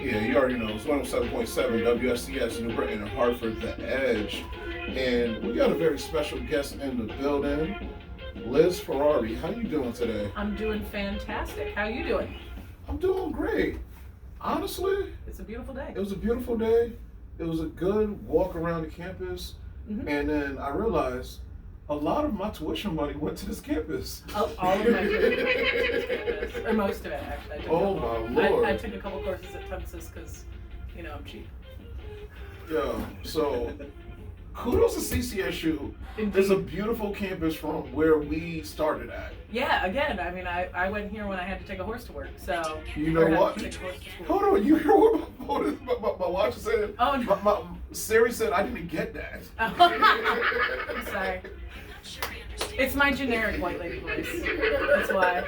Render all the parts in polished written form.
Yeah, you already know. It's 107.7 WFCS, New Britain and Hartford, The Edge. And we got a very special guest in the building, Liz Ferrari. How you doing today? I'm doing fantastic. How you doing? I'm doing great. Honestly, It's a beautiful day. it was a beautiful day. It was a good walk around the campus. Mhm. And then I realized a lot of my tuition money went to this campus. All of my campus, or most of it actually. I took Oh, a couple- my Lord. I took a couple courses at Texas because, I'm cheap. Yeah, so kudos to CCSU. It's a beautiful campus from where we started at. Yeah, again, I went here when I had to take a horse to work, so. You know or had what? to take a horse to school. Hold on, you hear what my watch said? Oh, no. My Siri said I didn't get that. I'm sorry. It's my generic white lady voice. That's why.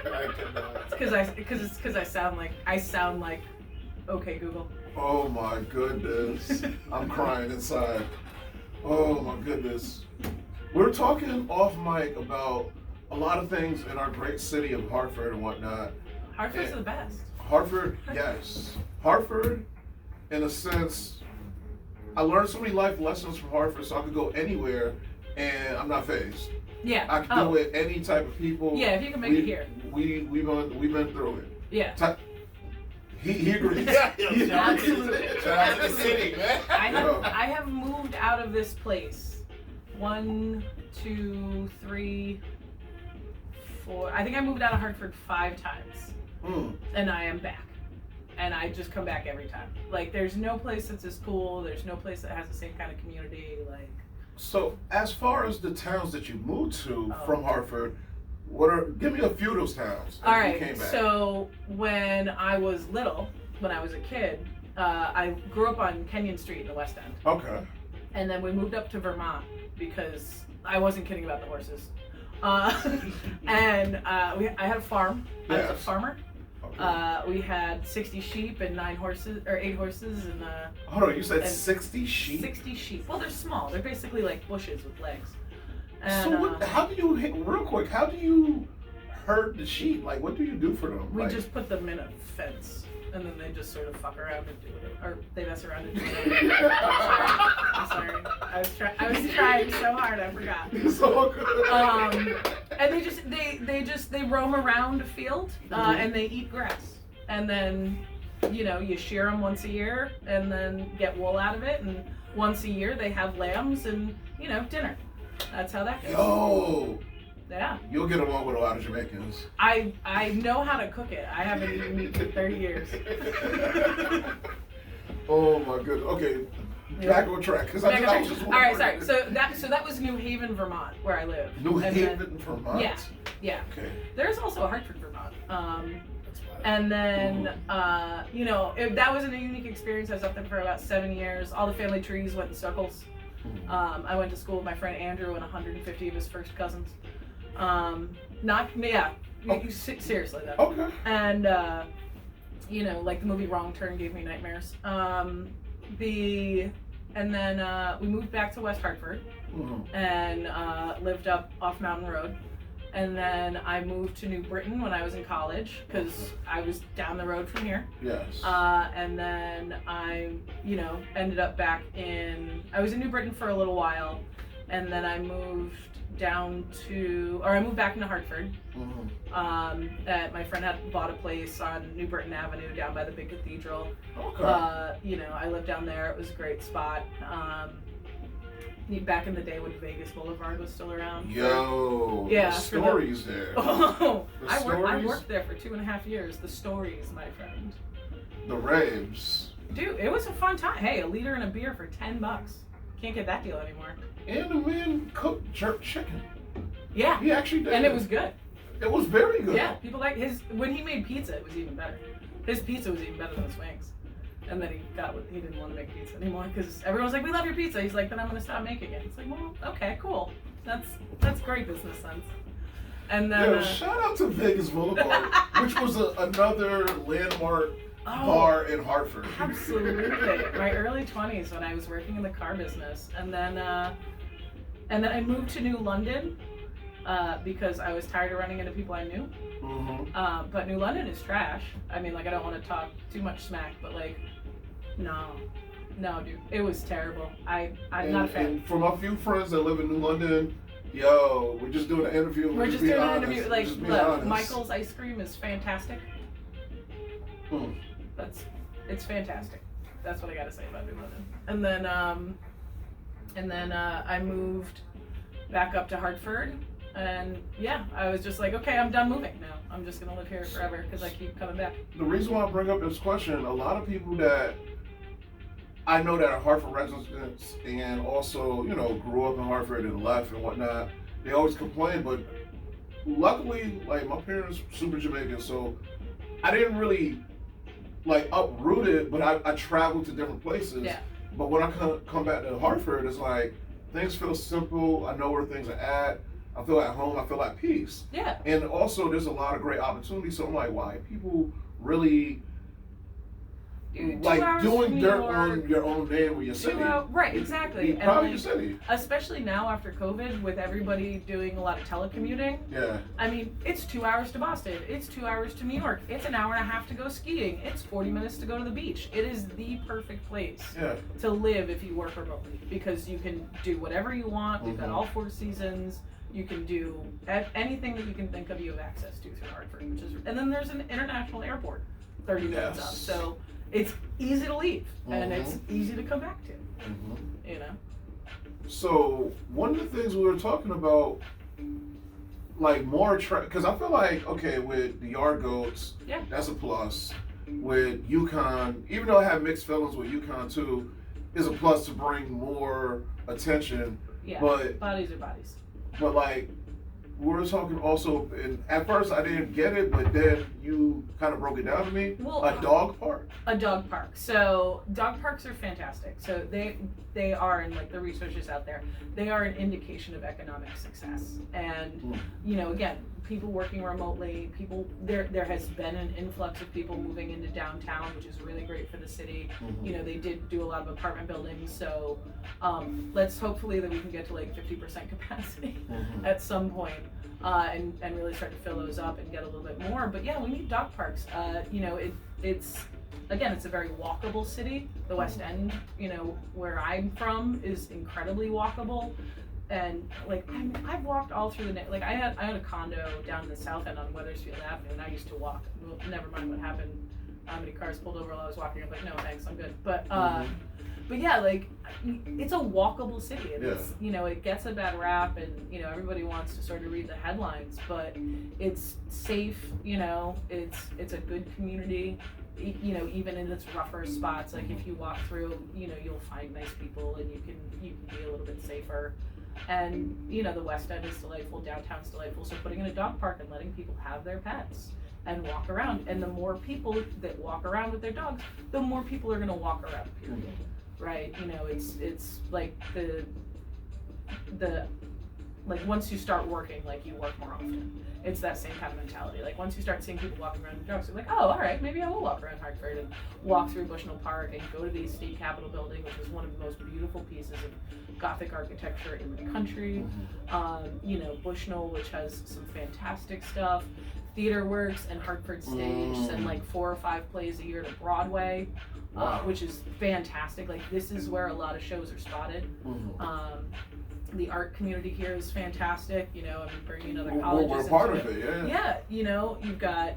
It's because I sound like okay Google. Oh my goodness. I'm crying inside. Oh my goodness. We're talking off mic about a lot of things in our great city of Hartford and whatnot. Hartford's the best. Hartford, yes. Hartford, in a sense, I learned so many life lessons from Hartford, so I could go anywhere and I'm not phased. Yeah. I can deal with any type of people. Yeah, if you can make it here. We've been through it. Yeah. He agrees. Absolutely. Shout out to the city, man. I have moved out of this place 1, 2, 3, 4. I think I moved out of Hartford 5 times. And I am back. And I just come back every time. Like, there's no place that's as cool. There's no place that has the same kind of community. Like. So, as far as the towns that you moved to from Okay. Hartford, give me a few of those towns. All You came right. back. So when I was little, when I was a kid, I grew up on Kenyon Street in the West End. Okay. And then we moved up to Vermont because I wasn't kidding about the horses. I had a farm. I was a Yes. farmer. Okay. We had 60 sheep and 8 horses, and Hold on, you said and 60 sheep? 60 sheep. Well, they're small. They're basically like bushes with legs. So how do you, real quick, how do you herd the sheep? Like, what do you do for them? We Like, just put them in a fence, and then they just sort of fuck around and do it, or they mess around and do it. I'm sorry. I was trying so hard, I forgot. It's all good. And they roam around a field, and they eat grass, and then you shear them once a year, and then get wool out of it, and once a year they have lambs and dinner. That's how that goes. Yo, Yeah. you'll get along with a lot of Jamaicans. I know how to cook it. I haven't eaten meat for 30 years. Oh my goodness. Okay, back on track because I was just All right, sorry. So that was New Haven, Vermont, where I live. New And Haven, Vermont. Yeah. Okay. There's also Hartford, Vermont. That's fine. And then that was a unique experience. I was up there for about 7 years. All the family trees went in circles. I went to school with my friend Andrew and 150 of his first cousins. Seriously though. Okay. And like the movie Wrong Turn gave me nightmares. We moved back to West Hartford and lived up off Mountain Road. And then I moved to New Britain when I was in college because I was down the road from here. Yes. And then I, ended up I was in New Britain for a little while, and then I moved back into Hartford. My friend had bought a place on New Britain Avenue down by the big cathedral. Okay. I lived down there. It was a great spot. Back in the day when Vegas Boulevard was still around. Yo. Yeah, The stories there. Oh, The I stories? worked there for 2.5 years. The stories, my friend. The raves. Dude, it was a fun time. Hey, a liter and a beer for $10. Can't get that deal anymore. And the man cooked jerk chicken. Yeah. He actually did. And it was good. It was very good. Yeah, people like when he made pizza, it was even better. His pizza was even better than his wings. And then he didn't want to make pizza anymore because everyone was like, "We love your pizza." He's like, "Then I'm gonna stop making it." It's like, well, okay, cool. That's great business sense. And then shout out to Vegas Boulevard, which was another landmark bar in Hartford. Absolutely. My early 20s when I was working in the car business, and then I moved to New London because I was tired of running into people I knew. But New London is trash. I mean, like, I don't want to talk too much smack, but like, No, dude, it was terrible. I'm not a fan. And for my few friends that live in New London, yo, we're just doing an interview. We're just doing an interview. Like, look, honest. Michael's ice cream is fantastic. It's fantastic. That's what I gotta say about New London. And then I moved back up to Hartford, and yeah, I was just like, okay, I'm done moving now. I'm just gonna live here forever because I keep coming back. The reason why I bring up this question, a lot of people that I know that are Hartford residents and also, grew up in Hartford and left and whatnot, they always complain, but luckily, like, my parents super Jamaican, so I didn't really uproot it, but I traveled to different places. Yeah. But when I come back to Hartford, it's like things feel simple. I know where things are at. I feel at home. I feel at peace. Yeah. And also, there's a lot of great opportunities. So I'm like, why people really doing dirt on your own name with your city? Right, exactly. Probably your city. Especially now after COVID, with everybody doing a lot of telecommuting. Yeah. I mean, it's 2 hours to Boston. It's 2 hours to New York. It's an hour and a half to go skiing. It's 40 minutes to go to the beach. It is the perfect place to live if you work remotely, because you can do whatever you want. We've got all 4 seasons. You can do anything that you can think of. You have access to through Hartford, and then there's an international airport 30 minutes up. So it's easy to leave, and it's easy to come back to. So one of the things we were talking about, like more because I feel like, okay, with the Yard Goats, that's a plus. With UConn, even though I have mixed feelings with UConn too, is a plus to bring more attention. Yeah, but bodies are bodies. But like, we were talking also, and at first I didn't get it, but then you kind of broke it down to me. Well, a dog park. A dog park. So dog parks are fantastic. So they are, and like the researchers out there, they are an indication of economic success. And again, people working remotely, there has been an influx of people moving into downtown, which is really great for the city. They did do a lot of apartment buildings, so let's hopefully that we can get to like 50% capacity at some point, and really start to fill those up and get a little bit more. But yeah, we need dog parks. It's a very walkable city. The West End, where I'm from, is incredibly walkable. And like I've walked all through I had a condo down in the South End on Wethersfield Avenue, and I used to walk. Well, never mind what happened. How many cars pulled over while I was walking? I'm like, no, thanks, I'm good. But yeah, like it's a walkable city, and it's it gets a bad rap, and everybody wants to sort of read the headlines, but it's safe. It's a good community. Even in its rougher spots, like if you walk through, you'll find nice people, and you can be a little bit safer. And the West End is delightful, downtown's delightful, so putting in a dog park and letting people have their pets and walk around, and the more people that walk around with their dogs, the more people are going to walk around, period. Right? It's like the once you start working, like, you work more often. It's that same kind of mentality. Like, once you start seeing people walking around with dogs, you're like, oh, all right, maybe I will walk around Hartford and walk through Bushnell Park and go to the State Capitol building, which is one of the most beautiful pieces of Gothic architecture in the country. Bushnell, which has some fantastic stuff. Theater Works and Hartford Stage send like 4 or 5 plays a year to Broadway, which is fantastic. Like, this is where a lot of shows are spotted. The art community here is fantastic. Bringing other colleges we're part of it, yeah. You've got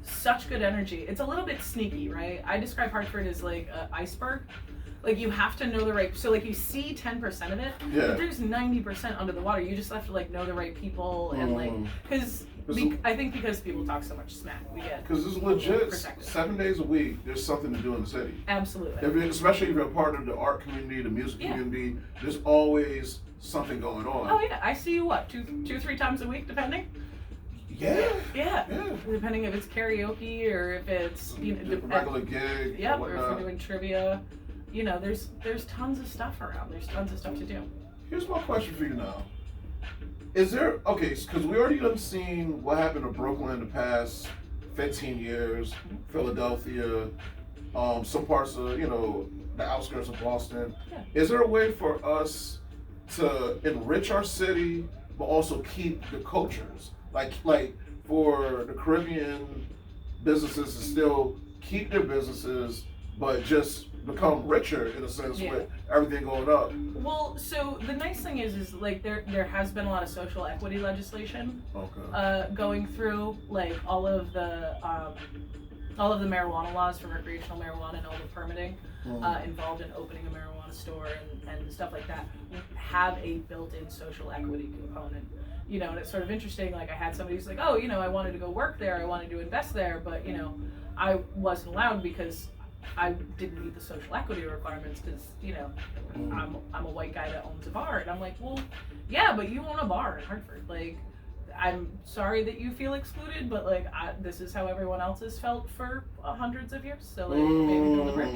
such good energy. It's a little bit sneaky, right? I describe Hartford as like an iceberg. Like, you have to know the right, so like you see 10% of it, but there's 90% under the water. You just have to like know the right people, and like, I think because people talk so much smack, we get because it's legit protected. 7 days a week. There's something to do in the city. Absolutely. Especially if you're a part of the art community, the music community. There's always something going on. Oh yeah, I see you 2-3 times a week, depending. Yeah. Depending if it's karaoke or if it's regular gig. Yep. Or if we're doing trivia. There's tons of stuff around. There's tons of stuff to do. Here's my question for you now. Is there, because we already done seen what happened to Brooklyn the past 15 years, Philadelphia, some parts of, the outskirts of Boston. Yeah. Is there a way for us to enrich our city, but also keep the cultures? Like for the Caribbean businesses to still keep their businesses, but just become richer in a sense with everything going up. Well, so the nice thing is like there has been a lot of social equity legislation going through, like all of the marijuana laws for recreational marijuana and all the permitting involved in opening a marijuana store and stuff like that have a built-in social equity component. You know, and it's sort of interesting, like I had somebody who's like, oh, you know, I wanted to go work there, I wanted to invest there, but, you know, I wasn't allowed because I didn't meet the social equity requirements because, you know, I'm a white guy that owns a bar. And I'm like, well, yeah, but you own a bar in Hartford. Like, I'm sorry that you feel excluded, but like this is how everyone else has felt for hundreds of years. So like maybe build a bridge.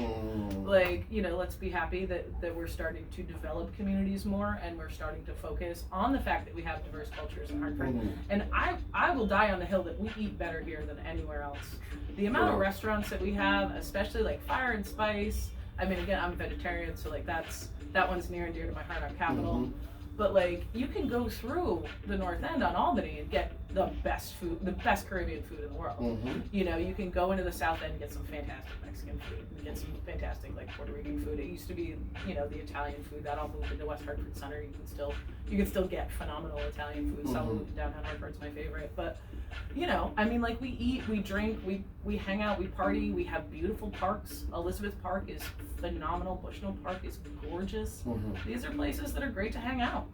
Like, you know, let's be happy that we're starting to develop communities more, and we're starting to focus on the fact that we have diverse cultures in Hartford. And I will die on the hill that we eat better here than anywhere else. The amount of restaurants that we have, especially like Fire and Spice. I mean, again, I'm a vegetarian, so like that one's near and dear to my heart on Capitol. But like, you can go through the North End on Albany and get the best food, the best Caribbean food in the world. You know, you can go into the South End and get some fantastic Mexican food and get some fantastic like Puerto Rican food. It used to be, you know, the Italian food that all moved into West Hartford Center. You can still get phenomenal Italian food. Some downtown Hartford's my favorite, but you know, I mean, like we eat, we drink, we hang out, we party, we have beautiful parks. Elizabeth Park is phenomenal. Bushnell Park is gorgeous. These are places that are great to hang out.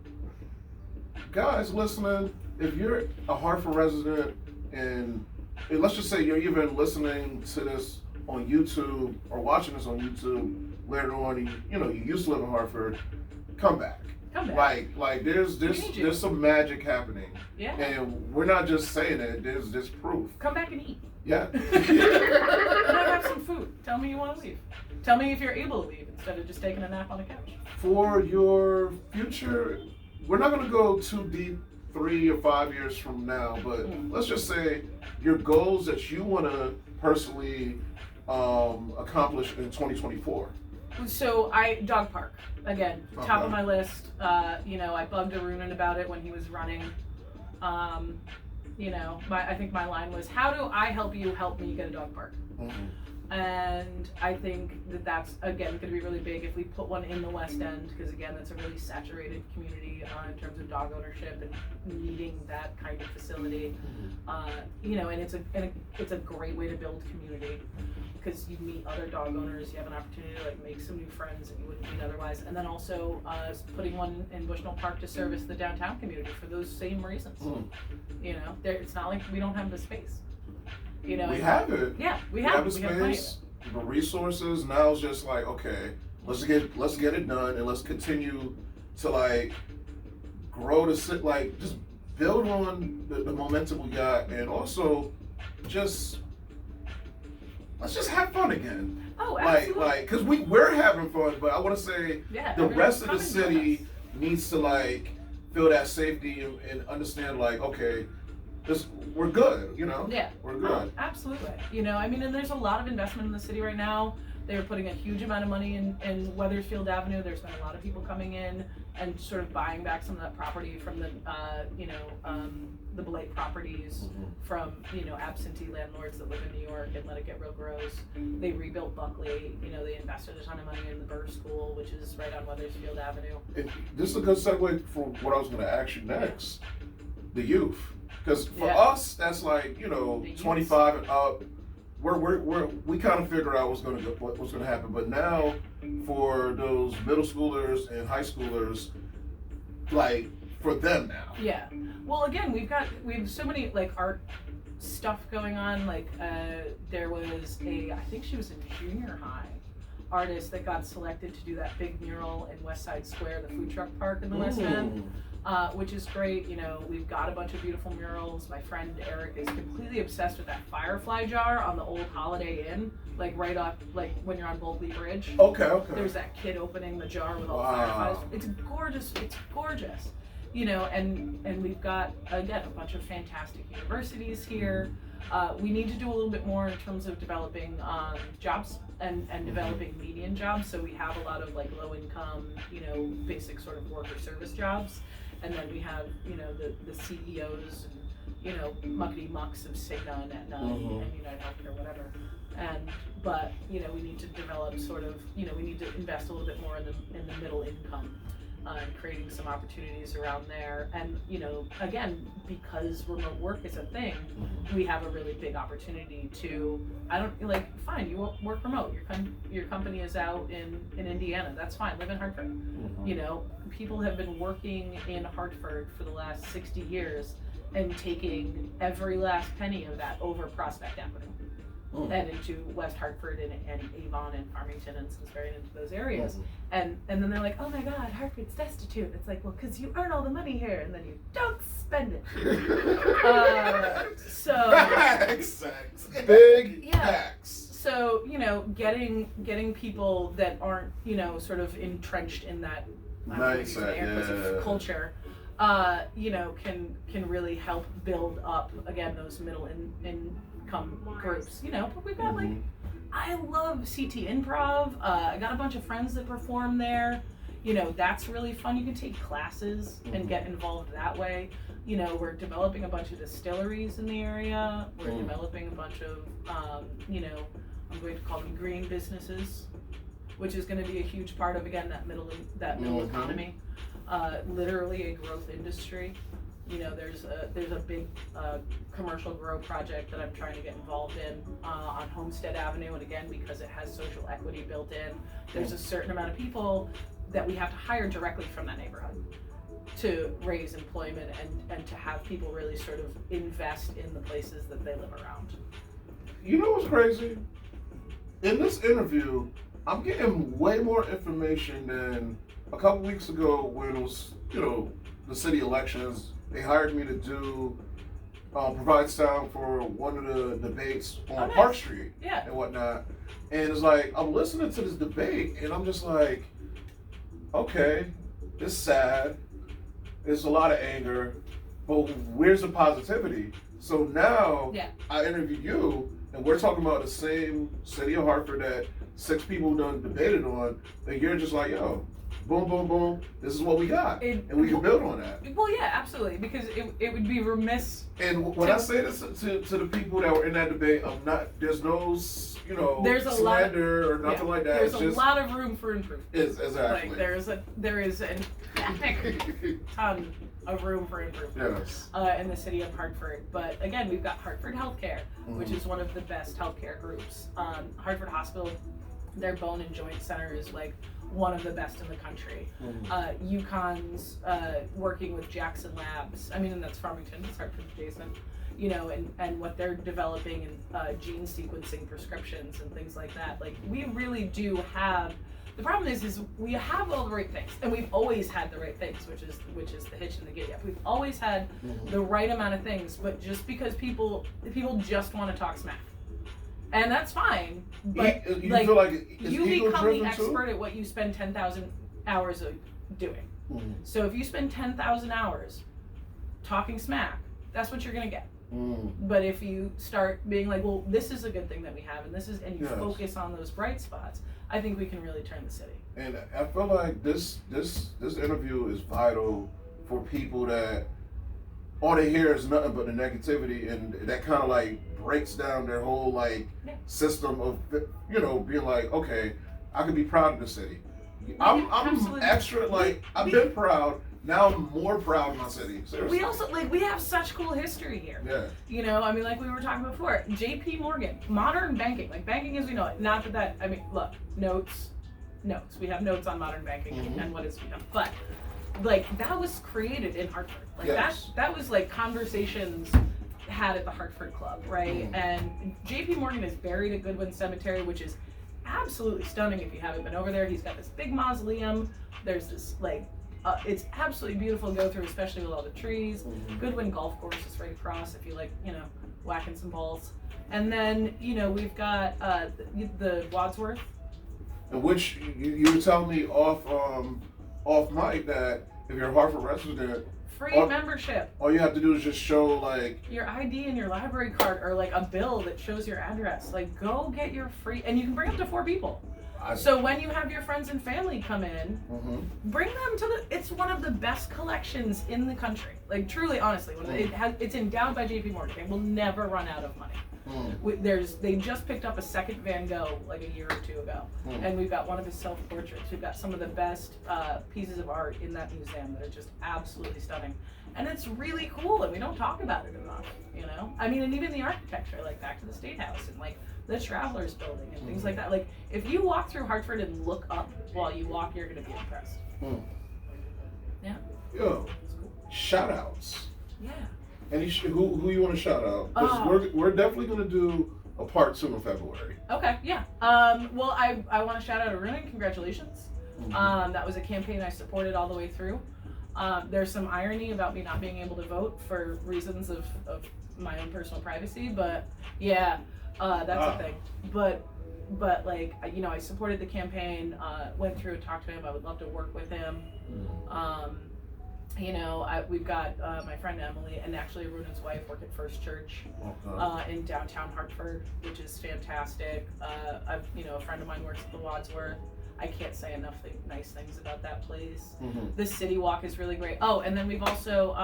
Guys listening, if you're a Hartford resident and let's just say you're even listening to this on YouTube or watching this on YouTube later on, you used to live in Hartford, come back. Like there's some magic happening. Yeah. And we're not just saying it, there's proof. Come back and eat. Yeah. And have some food. Tell me you want to leave. Tell me if you're able to leave instead of just taking a nap on the couch. For your future, we're not going to go too deep 3 or 5 years from now, but let's just say your goals that you want to personally accomplish in 2024. So dog park, again, top of my list. You know, I bugged Arunan about it when he was running. You know, I think my line was, how do I help you help me get a dog park? And I think that's, again, going to be really big if we put one in the West End, because again, that's a really saturated community in terms of dog ownership and needing that kind of facility. You know, and it's a great way to build community, because you meet other dog owners, you have an opportunity to like make some new friends that you wouldn't meet otherwise, and then also putting one in Bushnell Park to service the downtown community for those same reasons. You know, it's not like we don't have the space. You know, we have it. Yeah, we have the space, the resources. Now it's just like, okay, let's get it done, and let's continue to like grow like just build on the momentum we got, and also just let's just have fun again. Oh, absolutely. Like, because we're having fun, but I want to say the rest of the city needs to like feel that safety and understand like, okay, we're good, you know? Yeah. We're good. Oh, absolutely. You know, I mean, and there's a lot of investment in the city right now. They're putting a huge amount of money in Wethersfield Avenue. There's been a lot of people coming in and sort of buying back some of that property from the, the Blake properties from, absentee landlords that live in New York and let it get real gross. They rebuilt Buckley. You know, they invested a ton of money in the Burr School, which is right on Wethersfield Avenue. And this is a good segue for what I was going to ask you next. The youth. Because for us, that's like, 25 and up. We kind of figure out what's going to happen. But now, for those middle schoolers and high schoolers, like for them now. Yeah. Well, again, we have so many like art stuff going on. Like there was I think she was in junior high, artist that got selected to do that big mural in West Side Square, the food truck park in the West End. Which is great. We've got a bunch of beautiful murals. My friend Eric is completely obsessed with that firefly jar on the old Holiday Inn, like right off, like when you're on Boltley Bridge. Okay. There's that kid opening the jar with all the fireflies. It's gorgeous. And we've got, again, a bunch of fantastic universities here. We need to do a little bit more in terms of developing jobs and developing median jobs. So we have a lot of like low income, basic sort of worker service jobs. And then we have, the CEOs and, muckety mucks of Cigna and Aetna and United Healthcare, whatever. but we need to develop sort of, we need to invest a little bit more in the middle income. And creating some opportunities around there, and again, because remote work is a thing, we have a really big opportunity to. Fine, you won't work remote. Your company is out in Indiana. That's fine. Live in Hartford. People have been working in Hartford for the last 60 years and taking every last penny of that over Prospect Avenue. And into West Hartford and Avon and Farmington and Simsbury and into those areas. And then they're like, oh my God, Hartford's destitute. It's like, well, because you earn all the money here and then you don't spend it. Facts. Big facts. So, getting people that aren't, sort of entrenched in that mindset, culture, can really help build up, again, those middle income groups, but we've got I love CT Improv. I got a bunch of friends that perform there. That's really fun. You can take classes and get involved that way. We're developing a bunch of distilleries in the area. We're developing a bunch of, I'm going to call them green businesses, which is going to be a huge part of, again, that middle economy. Literally a growth industry. There's a big commercial grow project that I'm trying to get involved in on Homestead Avenue, and again, because it has social equity built in, there's a certain amount of people that we have to hire directly from that neighborhood to raise employment and to have people really sort of invest in the places that they live around. You know what's crazy? In this interview, I'm getting way more information than a couple weeks ago when it was, the city elections. They hired me to do provide sound for one of the debates on Park Street and whatnot. And it's like, I'm listening to this debate and I'm just like, okay, it's sad. There's a lot of anger, but where's the positivity? So now I interview you and we're talking about the same city of Hartford that 6 people done debated on, and you're just like, yo, boom, boom, boom, this is what we got. And we can build on that. Well, yeah, absolutely, because it would be remiss. And when I say this to the people that were in that debate, there's no, there's slander or nothing like that. There's a lot of room for improvement. Exactly. Like, there is an epic ton of room for improvement in the city of Hartford. But again, we've got Hartford Healthcare, which is one of the best healthcare groups. Hartford Hospital, their bone and joint center is like one of the best in the country. UConn's working with Jackson Labs. And that's Farmington, it's Hartford adjacent. And what they're developing in gene sequencing prescriptions and things like that. Like, we really do have. The problem is we have all the right things, and we've always had the right things, which is the hitch in the giddy up. We've always had the right amount of things, but just because people just want to talk smack. And that's fine, but you feel like you become the expert at what you spend 10,000 hours of doing. So if you spend 10,000 hours talking smack, that's what you're gonna get. But if you start being like, well, this is a good thing that we have, and you focus on those bright spots, I think we can really turn the city. And I feel like this interview is vital for people that all they hear is nothing but the negativity, and that kind of like breaks down their whole system of being like, okay, I can be proud of the city. I'm extra I've been proud. Now I'm more proud of my city. Seriously. We also we have such cool history here. Like we were talking before, JP Morgan, modern banking, banking as we know it. Not that look, notes. We have notes on modern banking and what it's become. But that was created in Hartford. That was conversations had at the Hartford Club, right? And JP Morgan is buried at Goodwin Cemetery, which is absolutely stunning if you haven't been over there. He's got this big mausoleum. There's this it's absolutely beautiful to go through, especially with all the trees. Goodwin Golf Course is right across if you whacking some balls. And then, we've got the Wadsworth. Which you were telling me off mic that if you're a Hartford resident, free membership. All you have to do is just show your ID and your library card, or a bill that shows your address. Go get your free, and you can bring up to 4 people. So when you have your friends and family come in, bring them to it's one of the best collections in the country. Truly, honestly, it's endowed by JP Morgan. They will never run out of money. They just picked up a second Van Gogh like a year or two ago, and we've got one of his self-portraits. We've got some of the best pieces of art in that museum that are just absolutely stunning, and it's really cool. And we don't talk about it enough, you know. I mean, and even the architecture, like back to the State House and like the Travelers Building and things like that. Like if you walk through Hartford and look up while you walk, you're gonna be impressed. Yeah. Yo, shout outs. Yeah. And who you want to shout out? Because we're definitely going to do a part 2 in February. Okay, yeah. Well, I want to shout out Arun. Congratulations. That was a campaign I supported all the way through. There's some irony about me not being able to vote for reasons of my own personal privacy, but yeah, that's a thing. But like, you know, I supported the campaign, went through and talked to him. I would love to work with him. You know, we've got my friend Emily and actually Arun's wife work at First Church in downtown Hartford, which is fantastic. You know, a friend of mine works at the Wadsworth. I can't say enough nice things about that place. The City Walk is really great. Oh, and then we've also,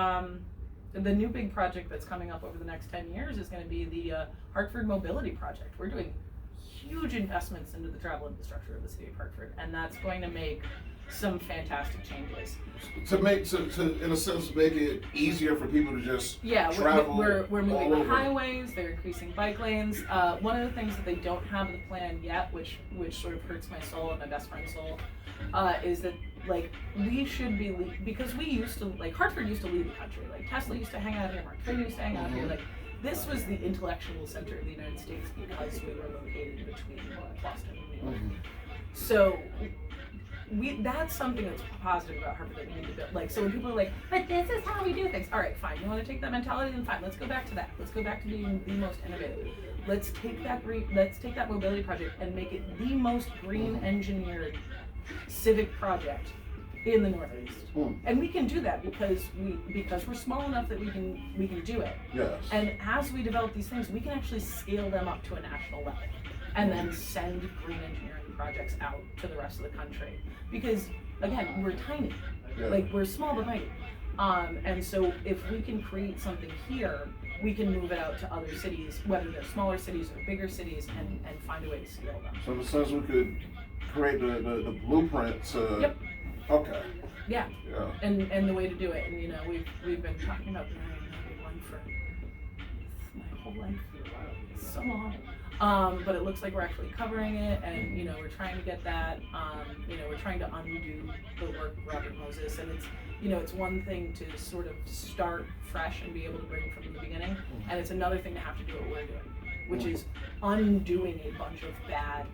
the new big project that's coming up over the next 10 years is going to be the Hartford Mobility Project. We're doing huge investments into the travel infrastructure of the city of Hartford, and that's going to make some fantastic changes. To in a sense, make it easier for people to just travel. We're moving the highways. They're increasing bike lanes. One of the things that they don't have in the plan yet, which sort of hurts my soul and my best friend's soul, is that like we should be because we used to like Hartford used to lead the country. Like Tesla used to hang out here, Mark Twain used to hang out here. Like this was the intellectual center of the United States because we were located between Boston and New York. So. That's something that's positive about Hartford that we need to build. Like, so when people are like, but this is how we do things. All right, fine. You want to take that mentality? Then fine. Let's go back to that. Let's go back to being the most innovative. Let's take that mobility project and make it the most green engineered civic project in the Northeast. And we can do that because we're small enough that we can do it. Yes. And as we develop these things, we can actually scale them up to a national level and then send green engineering projects out to the rest of the country. Because again, we're tiny. Like we're small but mighty. And so if we can create something here, we can move it out to other cities, whether they're smaller cities or bigger cities, and find a way to scale them. So in a sense, we could create the blueprint to. Yep. Okay. Yeah. And the way to do it, and you know, we've been talking about marrying one for my whole life. It's so long. But it looks like we're actually covering it, and you know, we're trying to get that. You know, we're trying to undo the work of Robert Moses, and it's, you know, it's one thing to sort of start fresh and be able to bring from the beginning, and it's another thing to have to do what we're doing, which is undoing a bunch of bad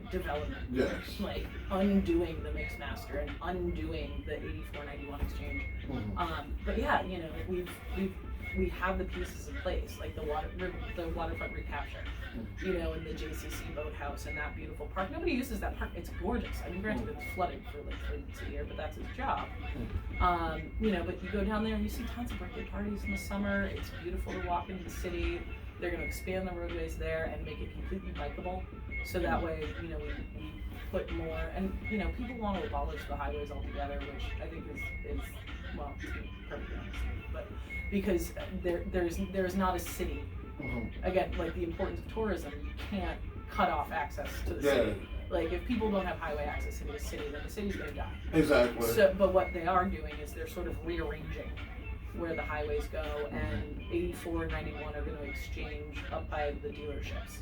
development. Yes. Like undoing the mixed master and undoing the 8491 exchange. But yeah, you know, we have the pieces in place, like the waterfront recapture, you know, and the JCC boathouse and that beautiful park. Nobody uses that park. It's gorgeous. I mean, granted, it's flooded for like 3 months a year, but that's his job. You know, but you go down there and you see tons of birthday parties in the summer. It's beautiful to walk into the city. They're going to expand the roadways there and make it completely bikeable. So that way, you know, we put more, and you know, people want to abolish the highways altogether, which I think is well, to be perfectly honest, but because there's not a city. Again, like the importance of tourism, you can't cut off access to the city. Like if people don't have highway access into the city, then the city's going to die. Exactly. So, but what they are doing is they're sort of rearranging where the highways go, and 84 and 91 are going to exchange up by the dealerships.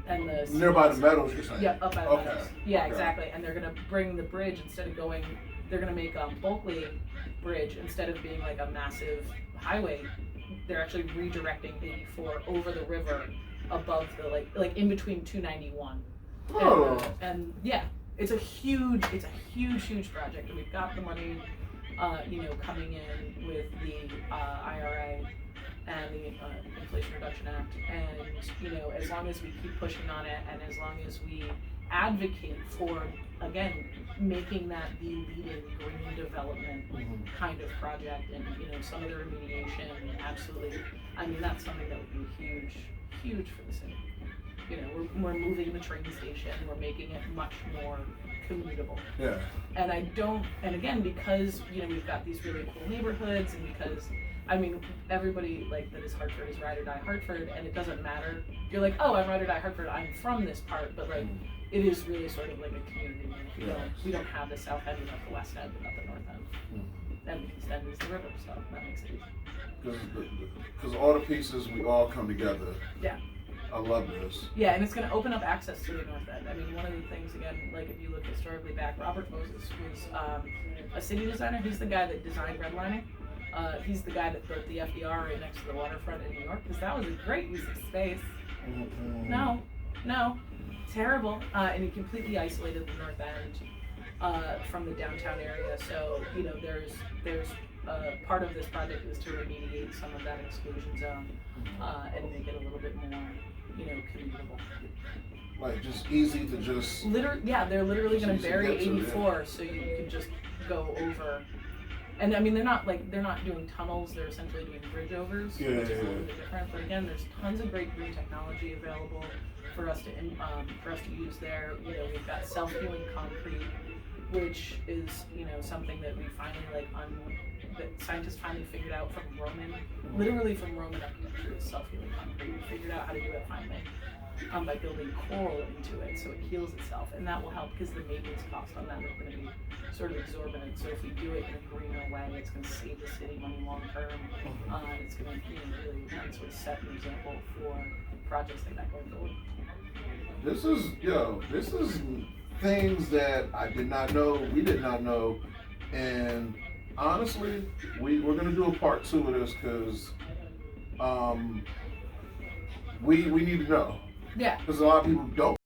And the nearby the Meadows, you're saying? Yeah, up by the Meadows. Yeah, exactly. And they're going to bring the bridge, instead of going, they're going to make Bulkley Bridge, instead of being like a massive highway, they're actually redirecting 84 over the river above the like in between 291. And yeah, it's a huge project, and we've got the money, you know, coming in with the IRA and the Inflation Reduction Act, and you know, as long as we keep pushing on it, and as long as we advocate for, again, making that the leading green development kind of project, and you know, some of the remediation, absolutely. I mean, that's something that would be huge for the city. You know, we're moving the train station, we're making it much more commutable. And again, because you know, we've got these really cool neighborhoods, and because I mean, everybody like that is Hartford is ride or die Hartford, and it doesn't matter. You're like, oh, I'm ride or die Hartford. I'm from this part, but like, it is really sort of like a community. We don't have the south end without the west end without the north end, and the east end is the river, so that makes it easy. Because all the pieces, we all come together. Yeah. I love this. Yeah, and it's going to open up access to the north end. I mean, one of the things, again, like if you look historically back, Robert Moses was a city designer. He's the guy that designed redlining. He's the guy that built the FDR right next to the waterfront in New York, because that was a great use of space. No, terrible. And he completely isolated the north end from the downtown area. So, you know, there's part of this project is to remediate some of that exclusion zone and make it a little bit more, you know, commutable. Like just easy to just. They're literally going to bury 84, so you can just go over. And I mean, they're not doing tunnels. They're essentially doing bridge overs, which is a little bit different. But again, there's tons of great green technology available for us to use there. You know, we've got self-healing concrete, which is, you know, something that we finally that scientists finally figured out from literally from Roman architecture, is self-healing concrete. We figured out how to do it finally by building coral into it, so it heals itself, and that will help because the maintenance costs on that are going to be sort of exorbitant. So if we do it in a greener way, it's going to save the city money long term. It's going to, you know, really sort of set an example for projects like that going forward. This is things that I did not know, we did not know, and honestly, we're going to do a part 2 of this because we need to know. Yeah. Because a lot of people don't.